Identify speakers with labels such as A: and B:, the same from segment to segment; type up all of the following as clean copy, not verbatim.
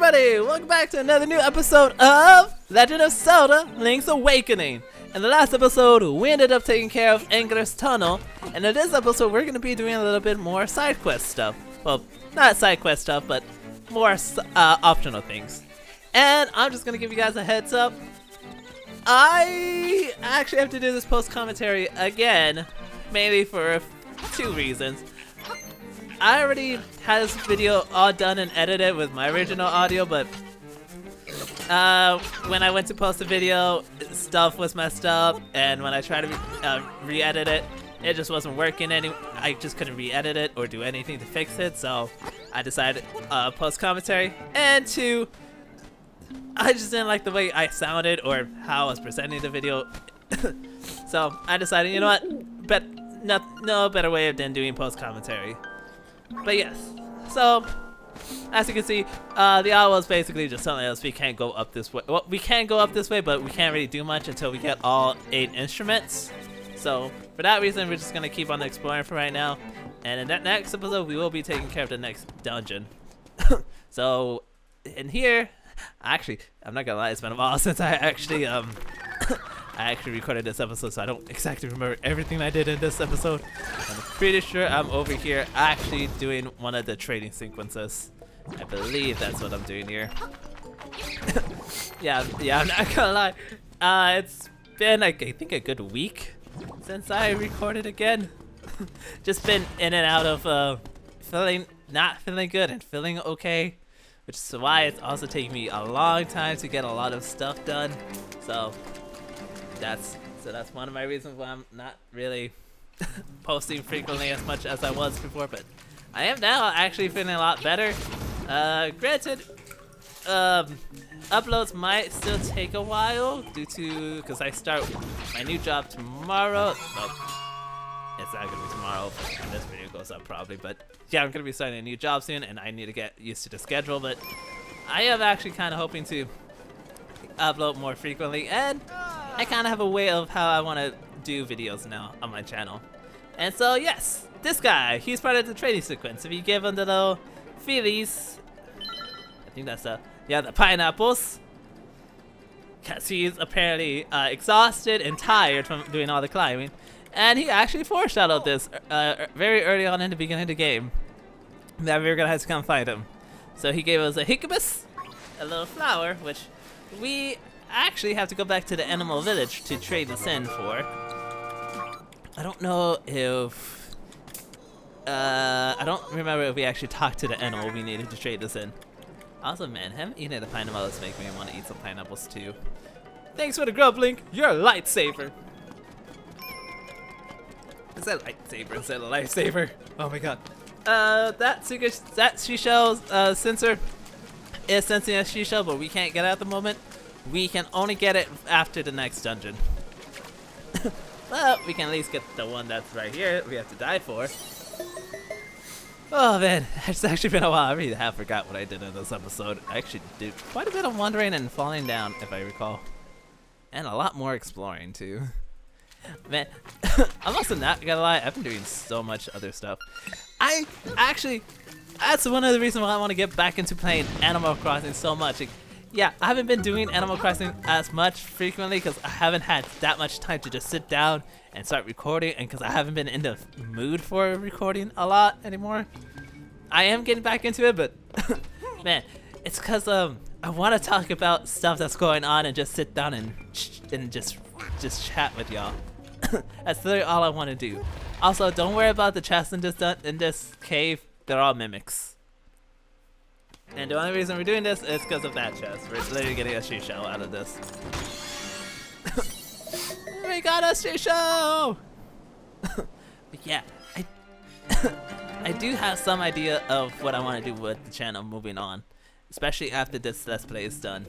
A: everybody! Welcome back to another new episode of Legend of Zelda Link's Awakening. In the last episode, we ended up taking care of Angler's Tunnel, and in this episode, we're going to be doing a little bit more side quest stuff. Well, not side quest stuff, but more optional things. And I'm just going to give you guys a heads up. I actually have to do this post-commentary again, mainly for two reasons. I already had this video all done and edited with my original audio, but when I went to post the video, stuff was messed up, and when I tried to re-edit it, it just wasn't working. I just couldn't re-edit it or do anything to fix it, so I decided post-commentary. And two, I just didn't like the way I sounded or how I was presenting the video, so I decided, you know what, no better way than doing post-commentary. But yes, so as you can see, the owl is basically just telling us we can't go up this way. Well, we can go up this way, but we can't really do much until we get all 8 instruments. So for that reason, we're just gonna keep on exploring for right now. And in that next episode, we will be taking care of the next dungeon. So in here, actually, I'm not gonna lie, it's been a while since I actually I actually recorded this episode, so I don't exactly remember everything I did in this episode. I'm pretty sure I'm over here actually doing one of the trading sequences. I believe that's what I'm doing here. yeah, I'm not gonna lie. It's been like, I think a good week since I recorded again. Just been in and out of not feeling good and feeling okay, which is why it's also taking me a long time to get a lot of stuff done. So that's one of my reasons why I'm not really posting frequently as much as I was before, but I am now actually feeling a lot better. Granted, uploads might still take a while because I start my new job tomorrow. Well, it's not gonna be tomorrow when this video goes up probably, but yeah, I'm gonna be starting a new job soon and I need to get used to the schedule, but I am actually kind of hoping to upload more frequently, and I kind of have a way of how I want to do videos now on my channel. And so yes, this guy, he's part of the trading sequence. If you give him the little feelies, I think that's the pineapples, because he's apparently exhausted and tired from doing all the climbing. And he actually foreshadowed this very early on in the beginning of the game, that we were gonna have to come find him. So he gave us a hiccumus, a little flower, which we actually have to go back to the animal village to trade this in for. I don't know if I don't remember if we actually talked to the animal we needed to trade this in. Also, man, him eating the pineapples make me want to eat some pineapples too. Thanks for the grub, Link. You're a lightsaber. Is that a lightsaber instead of a lifesaver? Oh my god. That seashell sensor is sensing a seashell, but we can't get it at the moment. We can only get it after the next dungeon. Well, we can at least get the one that's right here we have to die for. Oh man, it's actually been a while. I really have forgot what I did in this episode. I actually did quite a bit of wandering and falling down, if I recall. And a lot more exploring too. Man, I'm also not gonna lie, I've been doing so much other stuff. That's one of the reasons why I want to get back into playing Animal Crossing so much. Yeah, I haven't been doing Animal Crossing as much frequently because I haven't had that much time to just sit down and start recording, and because I haven't been in the mood for recording a lot anymore. I am getting back into it, but man, it's because I want to talk about stuff that's going on and just sit down and just chat with y'all. That's literally all I want to do. Also, don't worry about the chests in this cave. They're all mimics. And the only reason we're doing this is because of that chest. We're literally getting a seashell out of this. We got a seashell! But yeah, I do have some idea of what I want to do with the channel moving on. Especially after this Let's Play is done.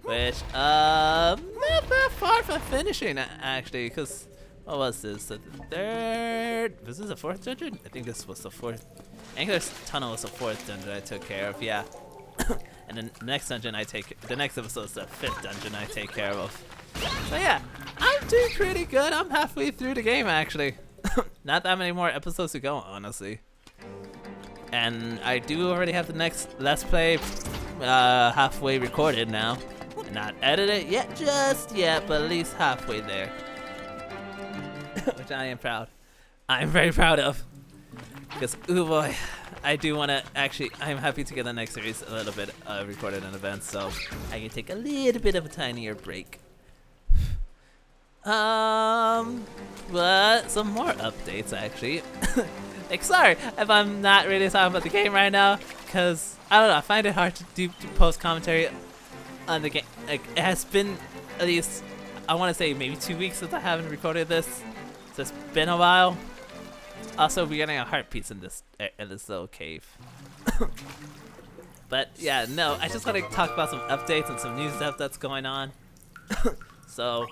A: Which, not that far from finishing actually, because what was this? The third? Was this the 4th dungeon? I think this was the 4th. Angler's Tunnel was the 4th dungeon I took care of, yeah. And then the next dungeon the next episode is the 5th dungeon I take care of. So yeah, I'm doing pretty good. I'm halfway through the game actually. Not that many more episodes to go, honestly. And I do already have the next Let's Play halfway recorded now. Not edited yet, just yet, but at least halfway there. Which I am proud. I'm very proud of. Because, ooh boy, I do want to actually, I'm happy to get the next series a little bit recorded in advance, so I can take a little bit of a tinier break. But some more updates actually. Like, sorry if I'm not really talking about the game right now, because I don't know, I find it hard to post commentary on the game. Like, it has been at least, I want to say maybe 2 weeks since I haven't recorded this, so it's been a while. Also, we're getting a heart piece in this little cave. But yeah, no, I just want to talk about some updates and some new stuff that's going on. So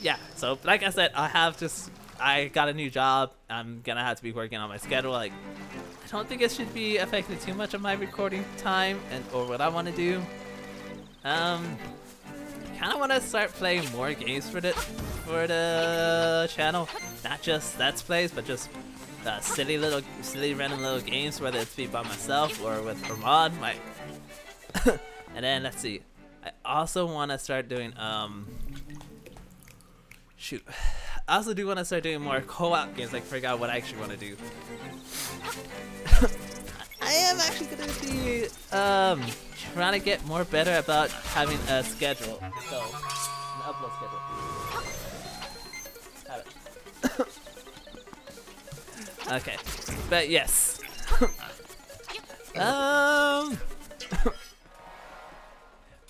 A: yeah, so like I said, I got a new job. I'm gonna have to be working on my schedule. Like, I don't think it should be affecting too much of my recording time or what I want to do. Kind of want to start playing more games for the channel, not just Let's Plays, but just silly random little games, whether it's be by myself or with Ramon. And then let's see, I also want to start doing I also do want to start doing more co-op games, like figure out what I actually want to do. I am actually going to be trying to get more better about having a schedule, so an upload schedule. Have it. Okay, but yes.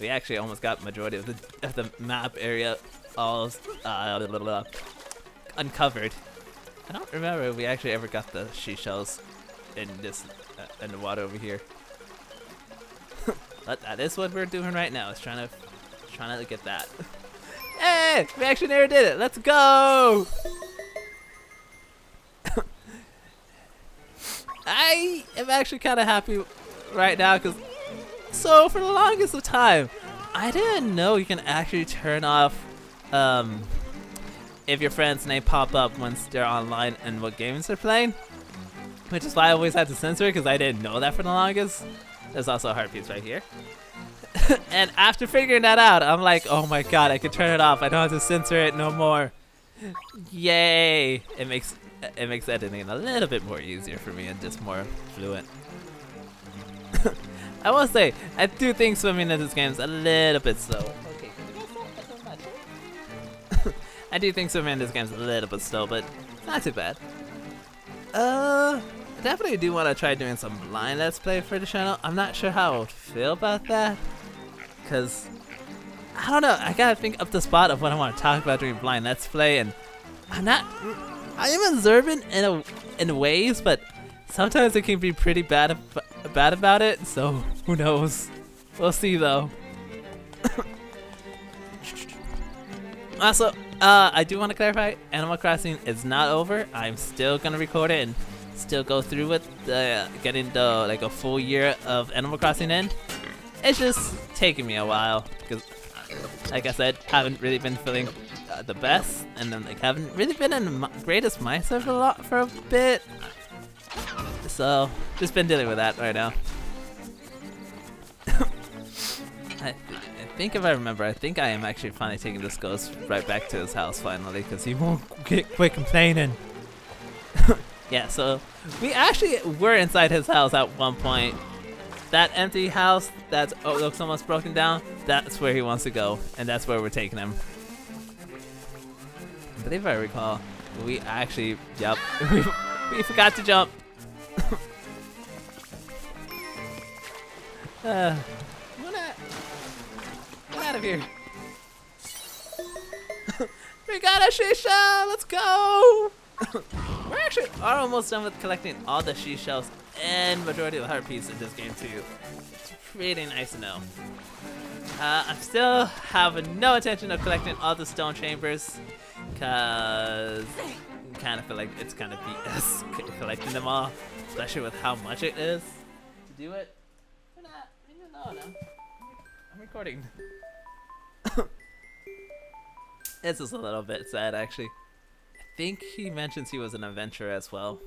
A: We actually almost got majority of the map area all uncovered. I don't remember if we actually ever got the seashells in in the water over here. But that is what we're doing right now. Is trying to get that. Hey, we actually never did it. Let's go. I am actually kind of happy right now because so for the longest of time, I didn't know you can actually turn off if your friend's name pop up once they're online and what games they're playing, which is why I always had to censor it because I didn't know that for the longest. There's also a heart piece right here. And after figuring that out, I'm like, oh my god, I can turn it off. I don't have to censor it no more. Yay! It makes editing a little bit more easier for me and just more fluent. I will say, I do think swimming in this game is a little bit slow. Okay, I do think swimming in this game is a little bit slow, but it's not too bad. I definitely do want to try doing some blind Let's Play for the channel. I'm not sure how I would feel about that, because I don't know, I gotta think up the spot of what I want to talk about during blind Let's Play, and I am observant in ways, but sometimes it can be pretty bad about it, so who knows? We'll see though. Also, I do want to clarify, Animal Crossing is not over. I'm still gonna record it and still go through with getting like a full year of Animal Crossing in. It's just taking me a while because, like I said, haven't really been feeling the best, and then like haven't really been in the greatest mindset for a bit. So just been dealing with that right now. I think if I remember, I think I am actually finally taking this ghost right back to his house finally, because he won't quit complaining. Yeah, so we actually were inside his house at one point. That empty house that looks almost broken down, that's where he wants to go, and that's where we're taking him. I believe I recall, we actually, yep, we forgot to jump. Get out of here. We got a seashell, let's go. We're actually almost done with collecting all the seashells and majority of the heart piece in this game too. It's really nice to know. I'm still having no intention of collecting all the stone chambers, cause I kind of feel like it's kind of BS collecting them all, especially with how much it is to do it. No. I'm recording. This is a little bit sad actually. I think he mentions he was an adventurer as well.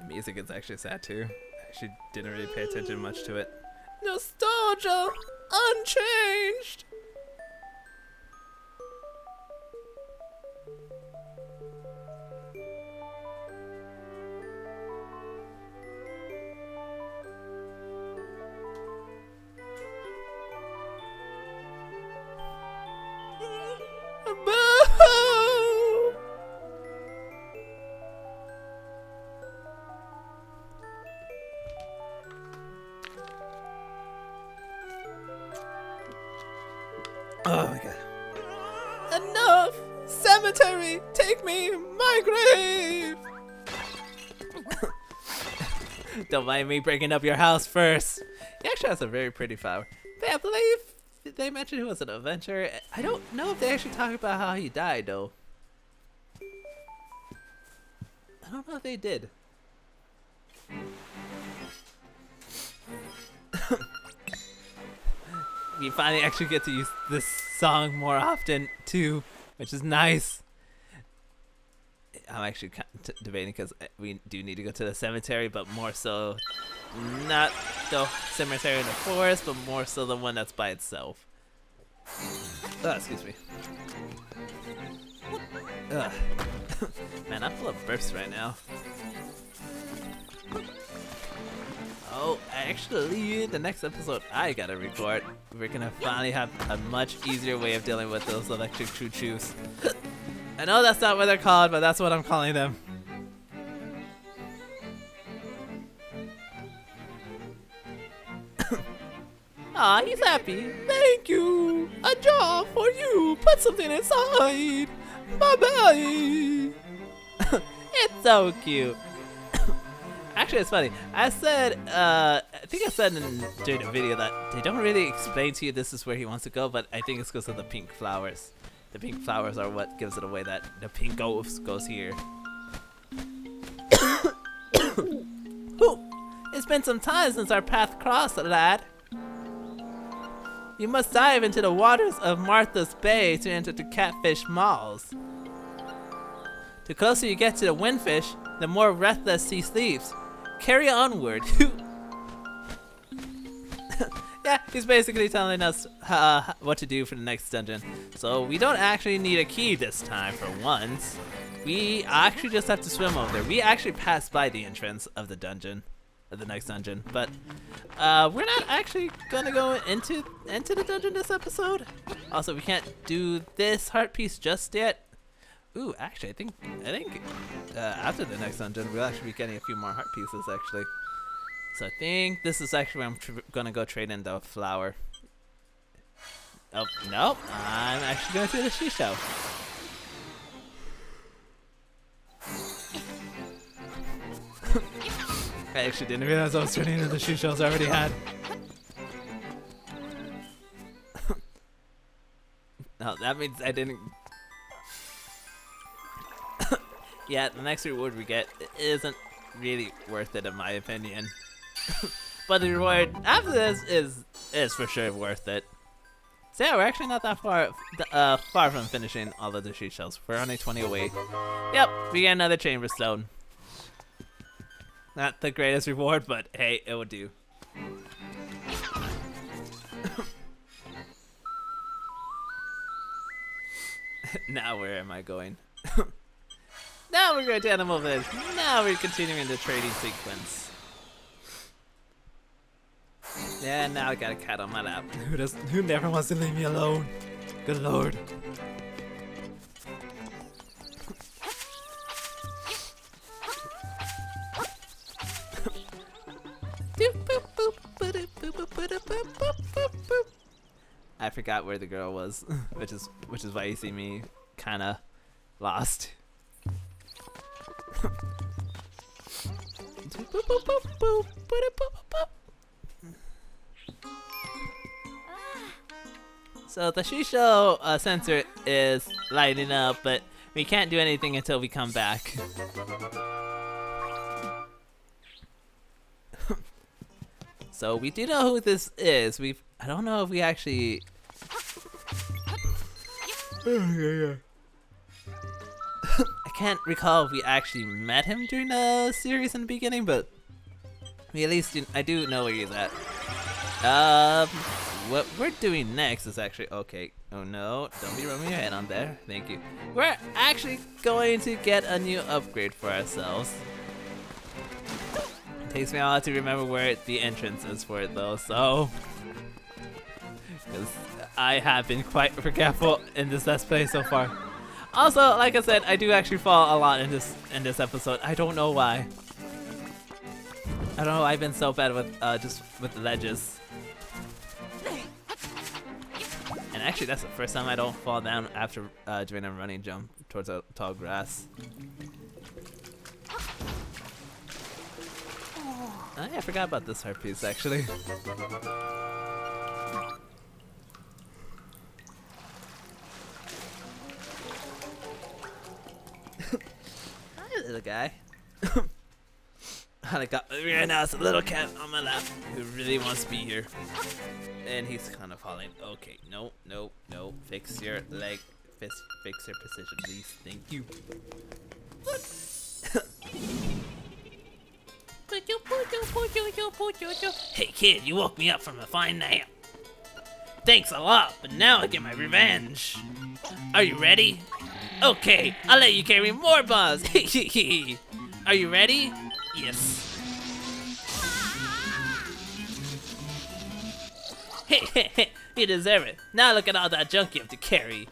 A: Music is actually sad too. I actually didn't really pay attention much to it. Nostalgia! Unchanged! Oh my god. Enough! Cemetery! Take me! My grave! Don't mind me breaking up your house first. He actually has a very pretty flower. But I believe they mentioned he was an adventurer. I don't know if they actually talk about how he died though. I don't know if they did. We finally actually get to use this song more often too, which is nice. I'm actually debating because we do need to go to the cemetery, but more so not the cemetery in the forest, but more so the one that's by itself. Oh, excuse me. Ugh. Man, I'm full of burps right now. Oh, actually, the next episode I gotta record, we're gonna finally have a much easier way of dealing with those electric choo-choos. I know that's not what they're called, but that's what I'm calling them. Aw, he's happy. Thank you. A job for you. Put something inside. Bye-bye. It's so cute. Actually, it's funny. I said, I think I said during the video that they don't really explain to you this is where he wants to go, but I think it's because of the pink flowers. The pink flowers are what gives it away that the pink ghost goes here. Ooh, it's been some time since our path crossed, lad. You must dive into the waters of Martha's Bay to enter the Catfish Malls. The closer you get to the Windfish, the more restless he sleeps. Carry onward. Yeah, he's basically telling us what to do for the next dungeon. So we don't actually need a key this time for once. We actually just have to swim over there. We actually passed by the entrance of the dungeon, of the next dungeon, but we're not actually gonna go into the dungeon this episode. Also, we can't do this heart piece just yet. Ooh, actually, I think after the next dungeon, we'll actually be getting a few more heart pieces, actually. So I think this is actually where I'm gonna go trade in the flower. Oh, nope. I'm actually going to the seashell. I actually didn't realize I was turning into the seashells I already had. No, that means I didn't... Yeah, the next reward we get isn't really worth it in my opinion. But the reward after this is for sure worth it. So yeah, we're actually not that far from finishing all of the sheet shells. We're only 20 away. Yep, we get another chamber stone. Not the greatest reward, but hey, it will do. Now where am I going? Now we're going to Animal Village. Now we're continuing the trading sequence. Yeah, now I got a cat on my lap. Who never wants to leave me alone? Good lord. I forgot where the girl was, which is why you see me kinda lost. So the Shisho sensor is lighting up, but we can't do anything until we come back. So we do know who this is. I don't know if we actually... I can't recall if we actually met him during the series in the beginning, but we at least I do know where he's at. What we're doing next is actually okay. Oh no, don't be rubbing your head on there. Thank you. We're actually going to get a new upgrade for ourselves. It takes me a while to remember where the entrance is for it though, so because I have been quite forgetful in this Let's Play so far. Also, like I said, I do actually fall a lot in this episode. I don't know why. I don't know. I've been so bad with just with the ledges. And actually, that's the first time I don't fall down after doing a running jump towards a tall grass. I forgot about this heart piece actually. Hi, little guy. I got right now. It's a little cat on my lap who really wants to be here, and he's kind of falling. Okay, no, no, no. Fix your leg. Fix your position, please. Thank you. Hey kid, you woke me up from a fine nap. Thanks a lot, but now I get my revenge. Are you ready? Okay, I'll let you carry more bombs. Are you ready? Yes. You deserve it. Now look at all that junk you have to carry.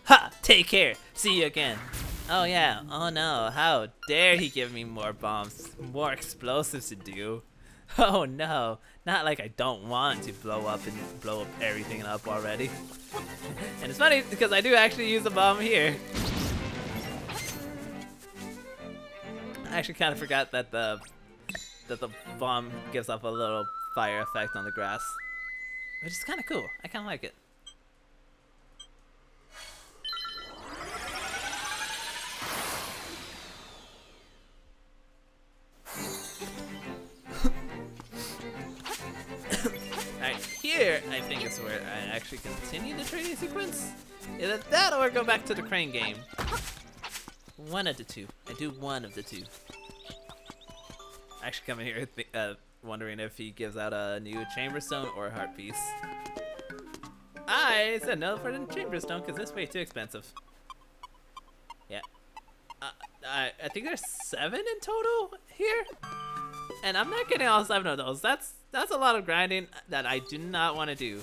A: Ha! Take care. See you again. Oh yeah. Oh no. How dare he give me more bombs, more explosives to do. Oh no. Not like I don't want to blow up everything up already. And it's funny because I do actually use a bomb here. I actually kind of forgot that the bomb gives off a little fire effect on the grass, which is kind of cool. I kind of like it. Alright, here I think is where I actually continue the training sequence. Either that or go back to the crane game. One of the two. I do one of the two. Actually coming here wondering if he gives out a new chamber stone or a heart piece. I said no for the chamber stone because it's way too expensive. Yeah. I think there's 7 in total here. And I'm not getting all 7 of those. That's a lot of grinding that I do not want to do.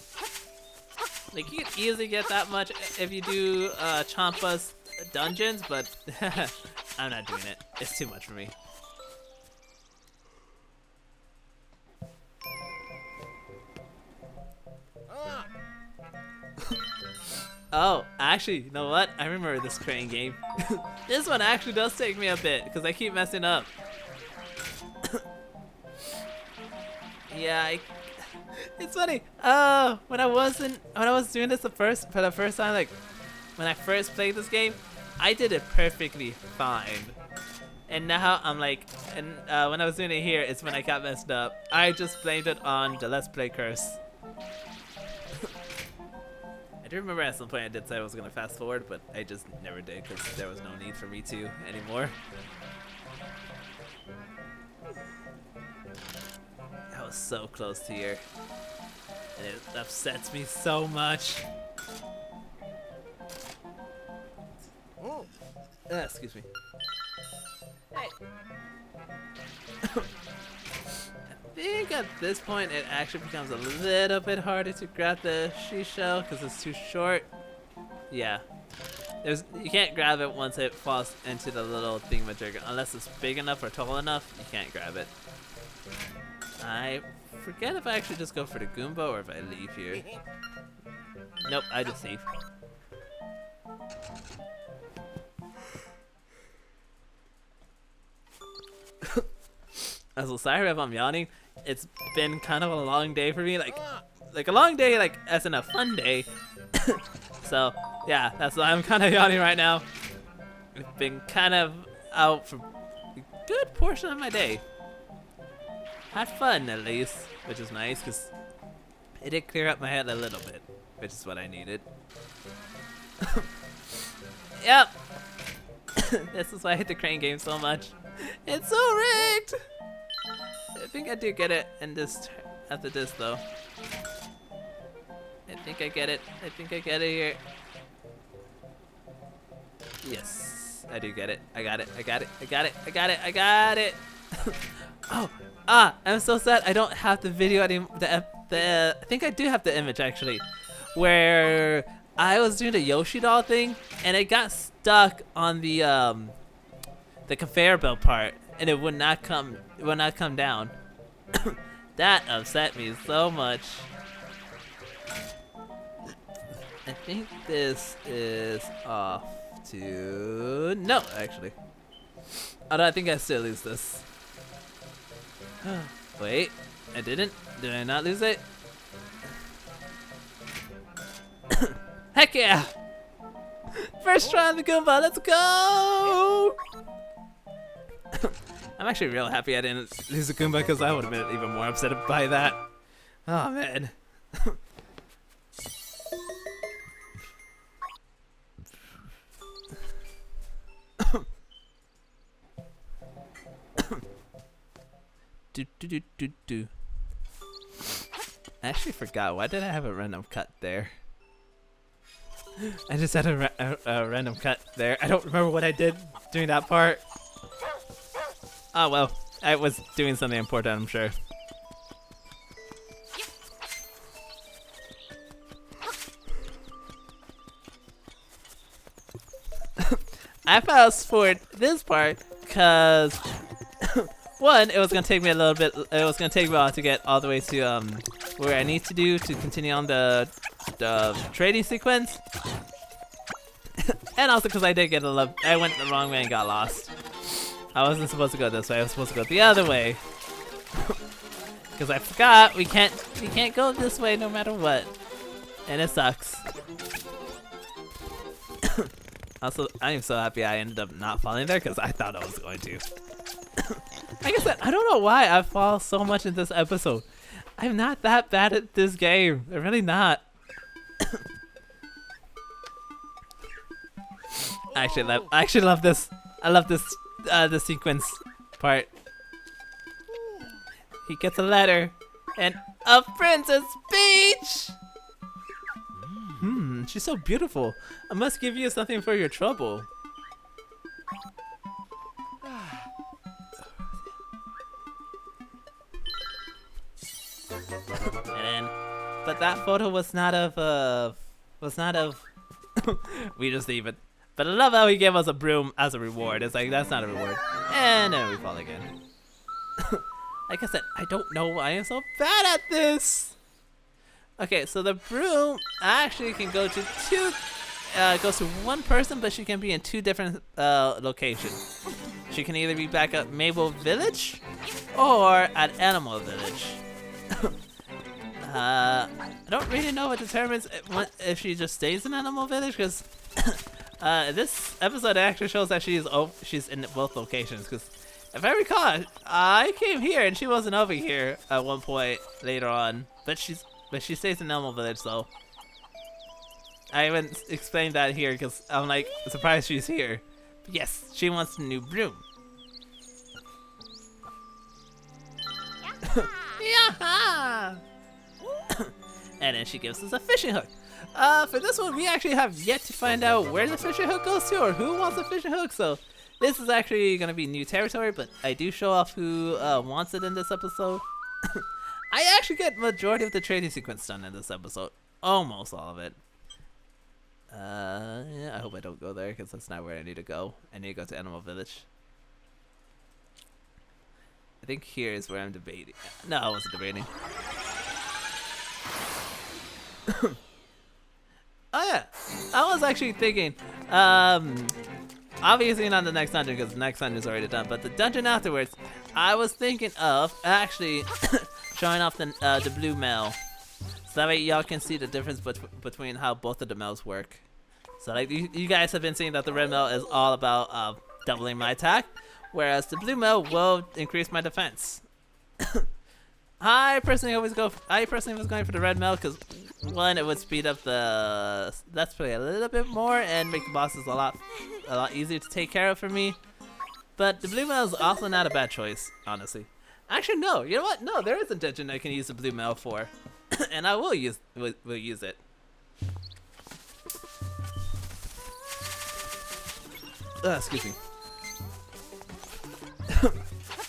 A: Like you can easily get that much if you do Champa's dungeons, but I'm not doing it. It's too much for me. Oh, actually, you know what? I remember this crane game. This one actually does take me a bit because I keep messing up. Yeah, it's funny. When I was doing this for the first time, like when I first played this game, I did it perfectly fine. And now I'm like, when I was doing it here, it's when I got messed up. I just blamed it on the Let's Play curse. I do remember at some point I did say I was gonna fast forward, but I just never did because there was no need for me to anymore. I was so close to here, and it upsets me so much. Excuse me. Hey. I think at this point it actually becomes a little bit harder to grab the seashell because it's too short. Yeah. You can't grab it once it falls into the little thingamajigger. Unless it's big enough or tall enough, you can't grab it. I forget if I actually just go for the Goomba or if I leave here. Nope, I just leave. I'm so sorry if I'm yawning. It's been kind of a long day for me, like a long day, like as in a fun day. So yeah, that's why I'm kind of yawning right now. I've been kind of out for a good portion of my day. Had fun at least, which is nice because it did clear up my head a little bit, which is what I needed. Yep. This is why I hate the crane game so much. It's so rigged! I think I do get it in this after this though. I think I get it. I think I get it here. Yes, I do get it. I got it. I got it. I got it. I got it. I got it. Oh, I'm so sad. I don't have the video anymore. I think I do have the image actually, where I was doing the Yoshi doll thing and it got stuck on the conveyor belt part and it would not come down. That upset me so much. I think this is off to no, actually. Although I think I still lose this. Wait, I didn't. Did I not lose it? Heck yeah! First try on the Goomba, let's go! I'm actually real happy I didn't lose the Goomba because I would have been even more upset by that. Oh man. Do. I actually forgot. Why did I have a random cut there? I just had a random cut there. I don't remember what I did during that part. Oh well, I was doing something important, I'm sure. I fast forward this part because one, it was gonna take me a little bit. It was gonna take me a while to get all the way to where I need to do to continue on the trading sequence, and also because I did get I went the wrong way and got lost. I wasn't supposed to go this way. I was supposed to go the other way because I forgot we can't go this way no matter what, and it sucks. Also, I'm so happy I ended up not falling there because I thought I was going to. Like I said, I don't know why I fall so much in this episode. I'm not that bad at this game. I'm really not. I actually love this. I love this the sequence part. He gets a letter and a princess speech. She's so beautiful. I must give you something for your trouble. But that photo was not of we just leave it. But I love how he gave us a broom as a reward. It's like, that's not a reward. And then we fall again. Like I said, I don't know why I'm so bad at this. Okay, so the broom actually can go to goes to one person, but she can be in two different locations. She can either be back at Maple Village or at Animal Village. I don't really know what determines if she just stays in Animal Village, because this episode actually shows that she's in both locations. Because if I recall, I came here and she wasn't over here at one point later on, but she stays in Animal Village, so I haven't explained that here because I'm like surprised she's here. But yes, she wants a new broom. Yaha! And then she gives us a fishing hook. For this one, we actually have yet to find out where the fishing hook goes to or who wants the fishing hook. So this is actually going to be new territory, but I do show off who wants it in this episode. I actually get majority of the trading sequence done in this episode. Almost all of it. Yeah, I hope I don't go there because that's not where I need to go. I need to go to Animal Village. I think here is where I'm debating. No, I wasn't debating. Oh yeah, I was actually thinking, obviously not the next dungeon because the next dungeon is already done, but the dungeon afterwards, I was thinking of actually showing off the blue mail, so that way y'all can see the difference between how both of the mails work. So like you guys have been seeing that the red mail is all about doubling my attack, whereas the blue mail will increase my defense. I personally was going for the red milk because one, it would speed up the let's play a little bit more and make the bosses a lot easier to take care of for me. But the blue mail is also not a bad choice, honestly. Actually, no. You know what? No, there is a dungeon I can use the blue mail for, and I will use it. Excuse me.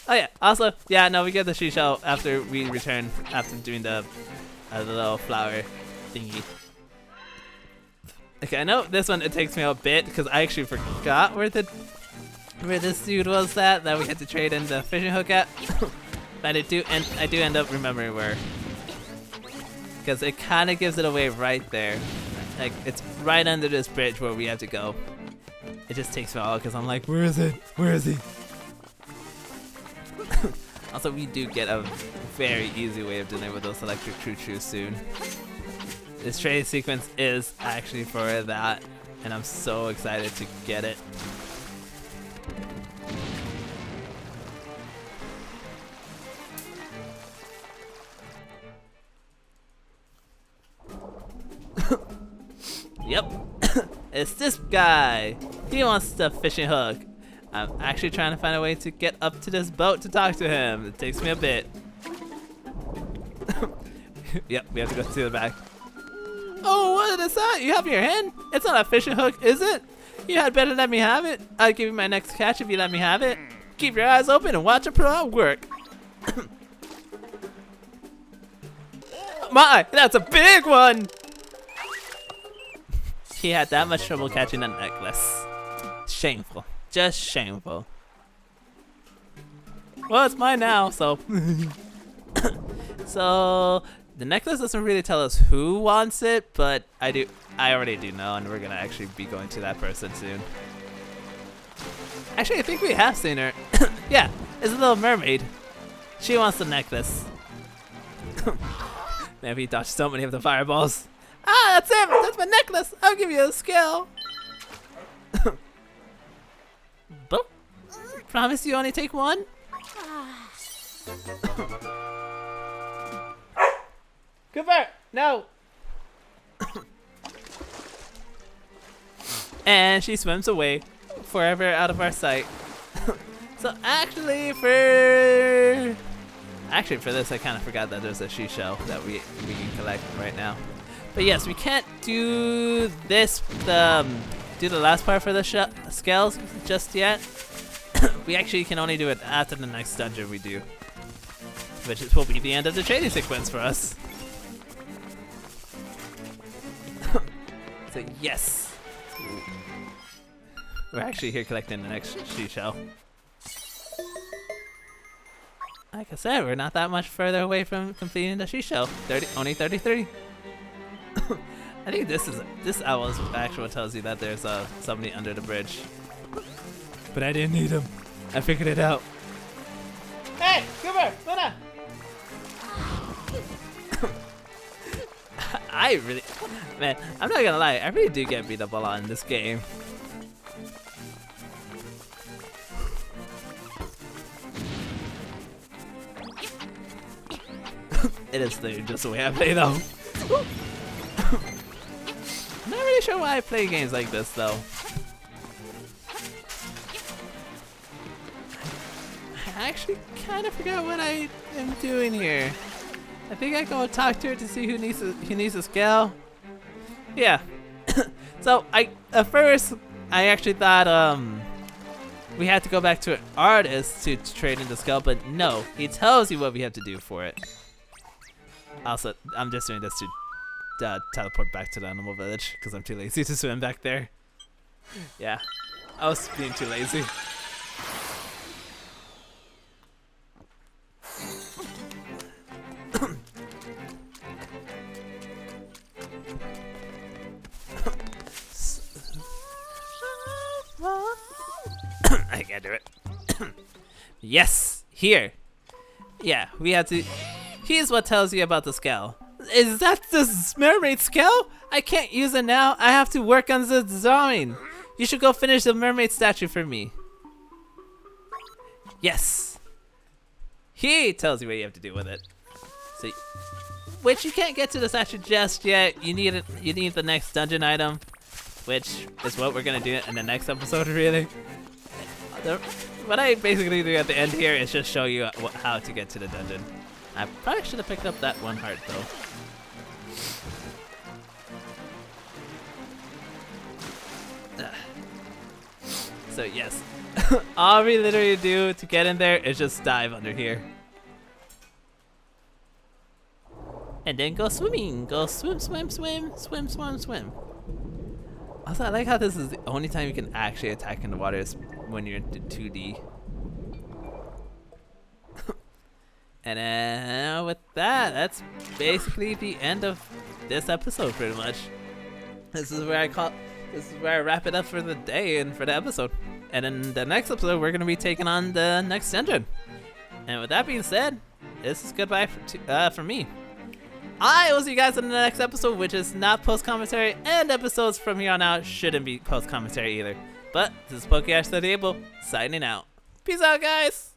A: Oh yeah. Also, yeah. No, we get the she-shell after we return after doing the little flower thingy. Okay, I know this one it takes me a bit because I actually forgot where this dude was that we had to trade in the fishing hook at. But I do end up remembering where, because it kind of gives it away right there. Like it's right under this bridge where we have to go. It just takes me a while because I'm like, where is it? Where is he? Also, we do get a very easy way of dealing with those electric choo-choo soon. This training sequence is actually for that, and I'm so excited to get it. Yep, it's this guy. He wants the fishing hook. I'm actually trying to find a way to get up to this boat to talk to him. It takes me a bit. Yep, we have to go to the back. Oh, what is that? You have in your hand? It's not a fishing hook, is it? You had better let me have it. I'll give you my next catch if you let me have it. Keep your eyes open and watch it put out work. My, that's a big one! He had that much trouble catching a necklace. Shameful. Just shameful. Well, it's mine now, so. So, the necklace doesn't really tell us who wants it, but I already do know, and we're gonna actually be going to that person soon. Actually, I think we have seen her. Yeah, it's a little mermaid. She wants the necklace. Man, we dodged so many of the fireballs. Ah, that's it! That's my necklace! I'll give you a scale! But promise you only take one? Cooper! No! And she swims away, forever out of our sight. So actually for this I kind of forgot that there's a she-shell that we can collect right now. But yes, we can't do this, do the last part for the scales just yet. We actually can only do it after the next dungeon we do, which will be the end of the training sequence for us. So yes, we're actually here collecting the next she-shell. Like I said, we're not that much further away from completing the she-shell. Only 33. I think this owl's actual tells you that there's somebody under the bridge. But I didn't need him. I figured it out. Hey, Cooper, Luna! Man, I'm not gonna lie, I really do get beat up a lot in this game. It is literally just the way I play though. I'm not really sure why I play games like this though. I actually kind of forgot what I am doing here. I think I go talk to her to see who needs a scale. Yeah. So at first I actually thought we had to go back to an artist to trade in the scale, but no, he tells you what we have to do for it. Also, I'm just doing this to teleport back to the animal village because I'm too lazy to swim back there. Yeah, I was being too lazy. I can't do it. Yes, here. Yeah, we have to. Here's what tells you about the scale. Is that the mermaid scale? I can't use it now. I have to work on the design. You should go finish the mermaid statue for me. Yes. He tells you what you have to do with it. So, which you can't get to the statue just yet. You need it. You need the next dungeon item, which is what we're gonna do in the next episode. Really, what I basically do at the end here is just show you how to get to the dungeon. I probably should have picked up that one heart though. So yes, all we literally do to get in there is just dive under here. And then go swimming. Go swim, swim, swim, swim, swim, swim. Also, I like how this is the only time you can actually attack in the water is when you're in 2D. And then with that, that's basically the end of this episode pretty much. This is where I wrap it up for the day and for the episode. And in the next episode, we're going to be taking on the next dungeon. And with that being said, this is goodbye from me. I will see you guys in the next episode, which is not post-commentary, and episodes from here on out shouldn't be post-commentary either. But this is PokeAsh the Able, signing out. Peace out, guys!